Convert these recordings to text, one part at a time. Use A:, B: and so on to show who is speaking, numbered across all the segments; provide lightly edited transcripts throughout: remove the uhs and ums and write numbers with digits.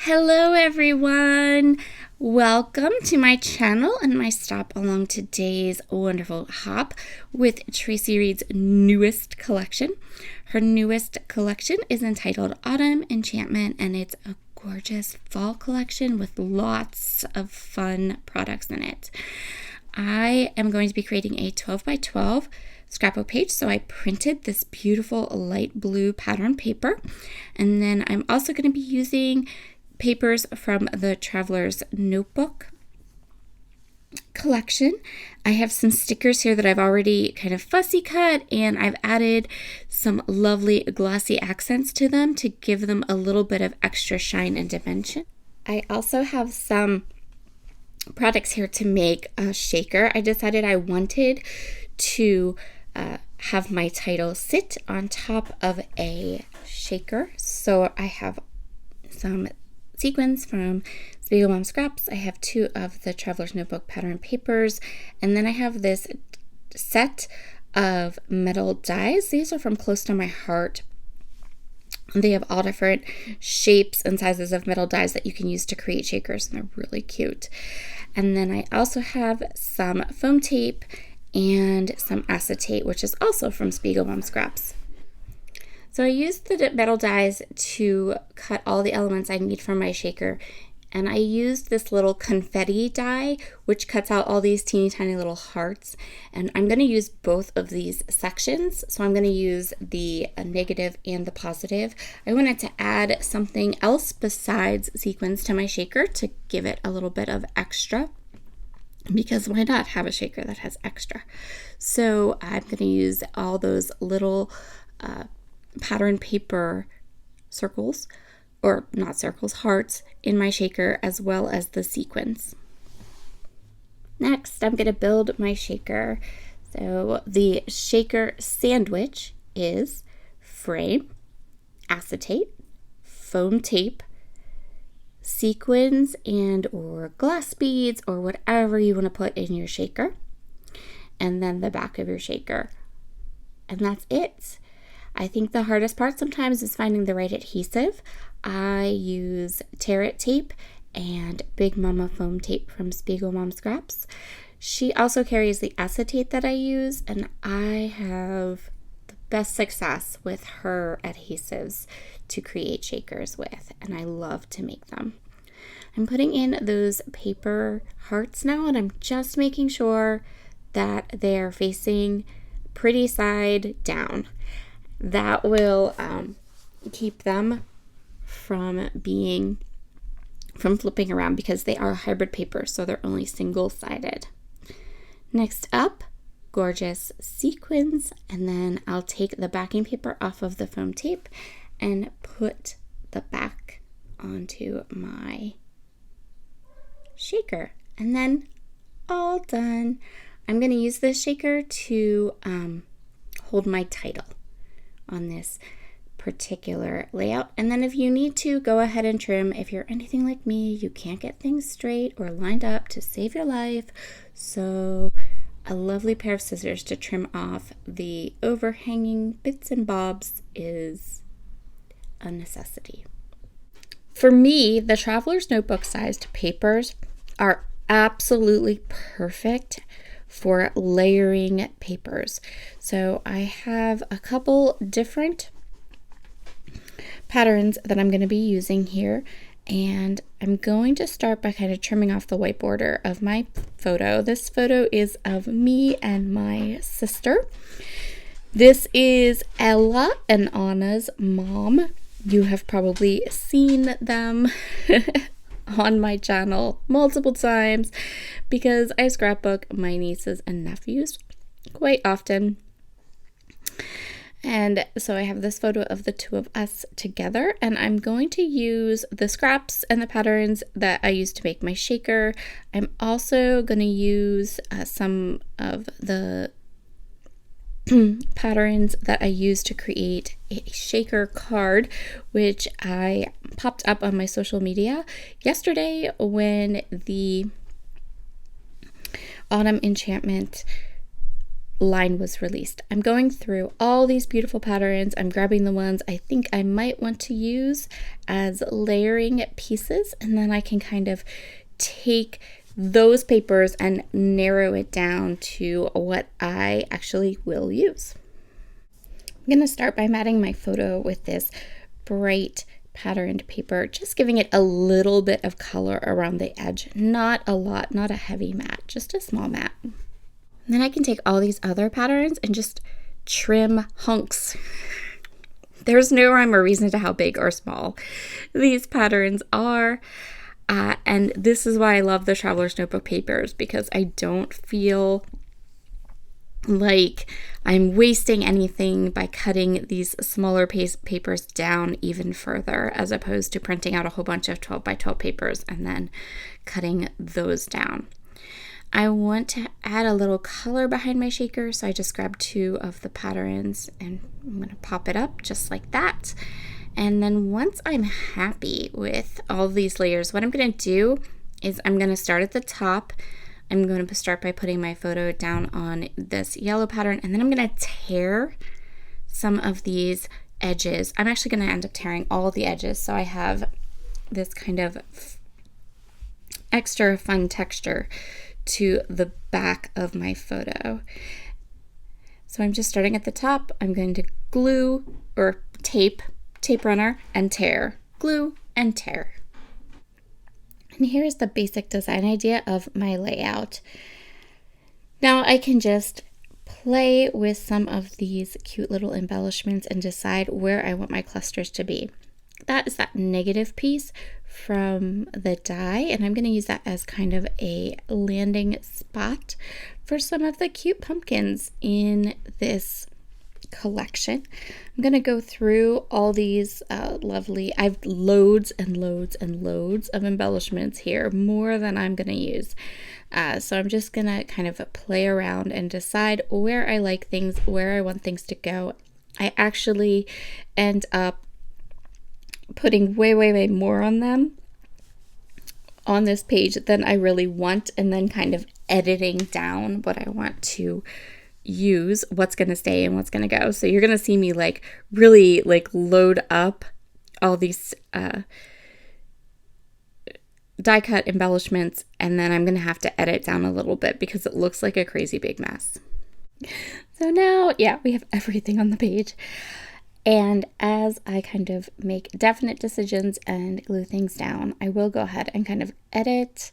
A: Hello everyone! Welcome to my channel and my stop along today's wonderful hop with Traci Reed's newest collection. Her newest collection is entitled Autumn Enchantment, and it's a gorgeous fall collection with lots of fun products in it. I am going to be creating a 12 by 12 scrapbook page, so I printed this beautiful light blue pattern paper, and then I'm also going to be using papers from the Traveler's Notebook collection. I have some stickers here that I've already kind of fussy cut, and I've added some lovely glossy accents to them to give them a little bit of extra shine and dimension. I also have some products here to make a shaker. I decided I wanted to have my title sit on top of a shaker, so I have some sequins from Spiegel Mom Scraps. I have two of the Traveler's Notebook pattern papers, and then I have this set of metal dies. These are from Close to My Heart. They have all different shapes and sizes of metal dies that you can use to create shakers, and they're really cute. And then I also have some foam tape and some acetate, which is also from Spiegel Mom Scraps. So I used the metal dies to cut all the elements I need for my shaker, and I used this little confetti die, which cuts out all these teeny tiny little hearts, and I'm going to use both of these sections. So I'm going to use the negative and the positive. I wanted to add something else besides sequins to my shaker to give it a little bit of extra, because why not have a shaker that has extra? So I'm going to use all those little pattern paper circles, or not circles, hearts in my shaker, as well as the sequins. Next, I'm going to build my shaker. So the shaker sandwich is frame, acetate, foam tape, sequins and or glass beads or whatever you want to put in your shaker, and then the back of your shaker. And that's it. I think the hardest part sometimes is finding the right adhesive. I use Tear It tape and Big Mama foam tape from Spiegel Mom Scraps. She also carries the acetate that I use, and I have the best success with her adhesives to create shakers with, and I love to make them. I'm putting in those paper hearts now, and I'm just making sure that they're facing pretty side down. That will keep them from flipping around, because they are hybrid paper, so they're only single-sided. Next up, gorgeous sequins, and then I'll take the backing paper off of the foam tape and put the back onto my shaker, and then all done. I'm going to use this shaker to hold my title on this particular layout, and then if you need to, go ahead and trim. If you're anything like me, you can't get things straight or lined up to save your life, so a lovely pair of scissors to trim off the overhanging bits and bobs is a necessity. For me, the Traveler's Notebook sized papers are absolutely perfect for layering papers. So I have a couple different patterns that I'm going to be using here, and I'm going to start by kind of trimming off the white border of my photo. This photo is of me and my sister. This is Ella and Anna's mom. You have probably seen them on my channel multiple times, because I scrapbook my nieces and nephews quite often. And so I have this photo of the two of us together, and I'm going to use the scraps and the patterns that I used to make my shaker. I'm also going to use some of the patterns that I used to create a shaker card, which I popped up on my social media yesterday when the Autumn Enchantment line was released. I'm going through all these beautiful patterns. I'm grabbing the ones I think I might want to use as layering pieces, and then I can kind of take those papers and narrow it down to what I actually will use. I'm going to start by matting my photo with this bright patterned paper, just giving it a little bit of color around the edge. Not a lot, not a heavy mat, just a small mat. And then I can take all these other patterns and just trim hunks. There's no rhyme or reason to how big or small these patterns are. And this is why I love the Traveler's Notebook papers, because I don't feel like I'm wasting anything by cutting these smaller papers down even further, as opposed to printing out a whole bunch of 12 by 12 papers and then cutting those down. I want to add a little color behind my shaker, so I just grabbed 2 of the patterns and I'm going to pop it up just like that. And then once I'm happy with all these layers, what I'm going to do is I'm going to start at the top. I'm going to start by putting my photo down on this yellow pattern, and then I'm going to tear some of these edges. I'm actually going to end up tearing all the edges, so I have this kind of extra fun texture to the back of my photo. So I'm just starting at the top. I'm going to glue or tape runner, and tear, glue and tear. And here's the basic design idea of my layout. Now I can just play with some of these cute little embellishments and decide where I want my clusters to be. That is that negative piece from the die, and I'm going to use that as kind of a landing spot for some of the cute pumpkins in this collection. I'm going to go through all these I've loads and loads and loads of embellishments here, more than I'm going to use. So I'm just going to kind of play around and decide where I like things, where I want things to go. I actually end up putting way more on them on this page than I really want, and then kind of editing down what I want to use, what's going to stay and what's going to go. So you're going to see me really load up all these die cut embellishments, and then I'm going to have to edit down a little bit because it looks like a crazy big mess. So now, yeah, we have everything on the page. And as I kind of make definite decisions and glue things down, I will go ahead and kind of edit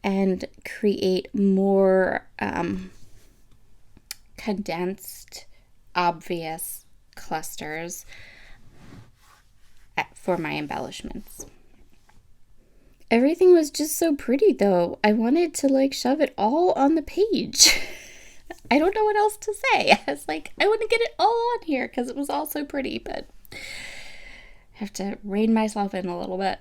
A: and create more condensed, obvious clusters for my embellishments. Everything was just so pretty though. I wanted to shove it all on the page. I don't know what else to say. I was like, I want to get it all on here because it was all so pretty, but I have to rein myself in a little bit.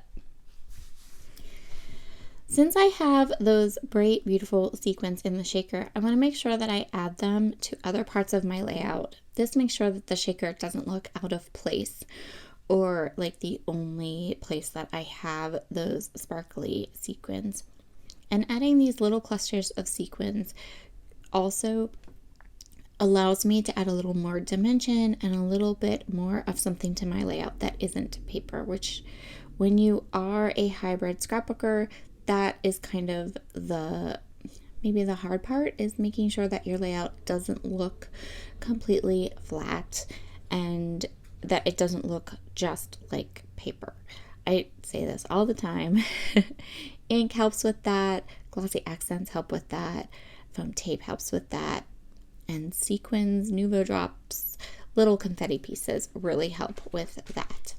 A: Since I have those bright, beautiful sequins in the shaker, I want to make sure that I add them to other parts of my layout. This makes sure that the shaker doesn't look out of place or like the only place that I have those sparkly sequins. And adding these little clusters of sequins also allows me to add a little more dimension and a little bit more of something to my layout that isn't paper, which when you are a hybrid scrapbooker, that is kind of maybe the hard part, is making sure that your layout doesn't look completely flat and that it doesn't look just like paper. I say this all the time. Ink helps with that, glossy accents help with that, foam tape helps with that, and sequins, Nuvo drops, little confetti pieces really help with that.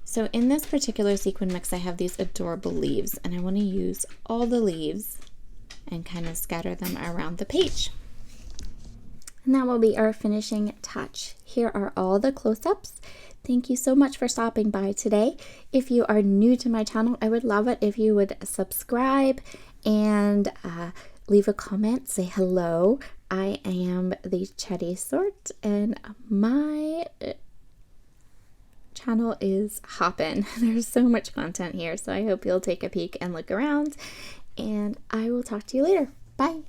A: So in this particular sequin mix, I have these adorable leaves, and I want to use all the leaves and kind of scatter them around the page. And that will be our finishing touch. Here are all the close-ups. Thank you so much for stopping by today. If you are new to my channel, I would love it if you would subscribe and leave a comment, say hello. I am the chatty sort, and my channel is hoppin'. There's so much content here, so I hope you'll take a peek and look around, and I will talk to you later. Bye.